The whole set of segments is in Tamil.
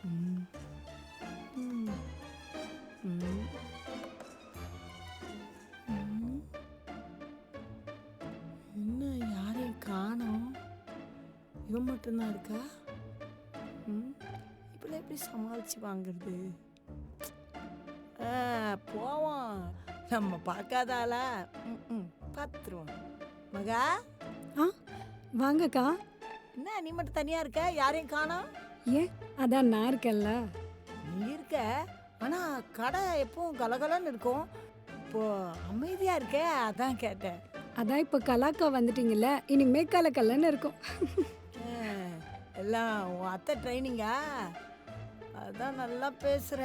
ம். ம். ம். ம். என்ன யாரையும் காணோம்? இவன் மட்டும்தான் இருக்கா? ம். இப்பெல்லாம் எப்படி சமாளிச்சு வாங்குறது? ஆ, போவோம். நம்ம பார்க்காத ஆளா? பார்த்துருவோம். மகா, ஆ வாங்கக்கா. என்ன நீ மட்டும் தனியா இருக்க? யாரையும் காணோம்? ஏன் அதான் நான் இருக்கேன்ல. நீ இருக்க, ஆனா கடை எப்பவும் கலகலன்னு இருக்கும். இப்போ அமைதியா இருக்கே, அதான் கேட்டேன். அதான் இப்போ கலாக்கா வந்துட்டீங்கல்ல, இனிமே கலக்கலன்னு இருக்கும். ஆ, எல்லாம் உன் அத்தை ட்ரைனிங்கா? அதான் நல்லா பேசுற.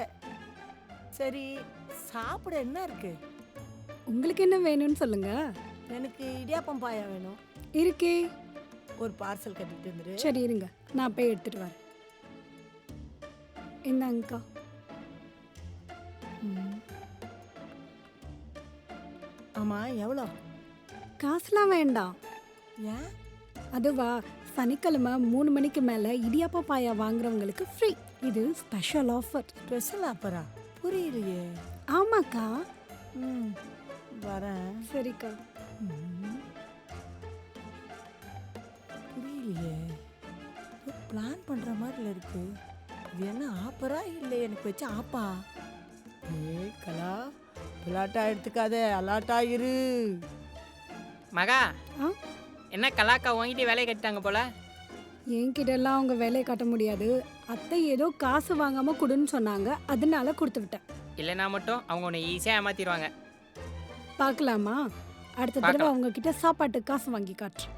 சரி, சாப்பிட என்ன இருக்கு? உங்களுக்கு என்ன வேணும்னு சொல்லுங்க. எனக்கு இடியாப்பம் பாயா வேணும். இருக்கே. ஒரு பார்சல் கட்டிட்டு வந்துரு. சரி இருங்க, நான் போய் எடுத்துட்டு வரேன். இந்தாங்கக்கா. ம். ஆமா, எவ்வளோ? காசுலாம் வேண்டாம். ஏன்? அதுவா, சனிக்கிழமை 3 மணிக்கு மேலே இடியாப்பம் பாயா வாங்குறவங்களுக்கு ஃப்ரீ. இது ஸ்பெஷல் ஆஃபர். ஸ்பெஷல் ஆஃபரா? புரியலையே. ஆமாக்கா. ம், வரேன். சரிக்கா. ம். புரியலையே. பிளான் பண்ற மாதிரி இருக்கு. இது என்ன ஆப்பரா இல்லை எனக்கு வச்ச ஆப்பா? ஏ கலா, விளாட்டா எடுத்துக்காத, அலாட்டா இரு. மகா, ஆ என்ன கலாக்கா வாங்கிட்டு வேலையை கட்டிட்டாங்க போல. என்கிட்டலாம் அவங்க வேலையை காட்ட முடியாது. அத்தை ஏதோ காசு வாங்காமல் கொடுன்னு சொன்னாங்க, அதனால கொடுத்து விட்டேன். இல்லைனா மட்டும் அவங்க உன்னை ஈஸியாக ஏமாத்திடுவாங்க. பார்க்கலாமா? அடுத்த தடவை பார்க்கலாம். அவங்க கிட்ட சாப்பாட்டுக்கு காசு வாங்கி காட்டுறேன்.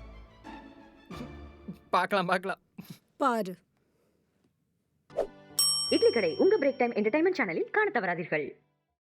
பார்க்கலாம் பார்க்கலாம். பாரு. இட்லி கடை உங்க பிரேக் டைம் என்டர்டைன்மெண்ட் சேனலில் காண தவறாதீர்கள்.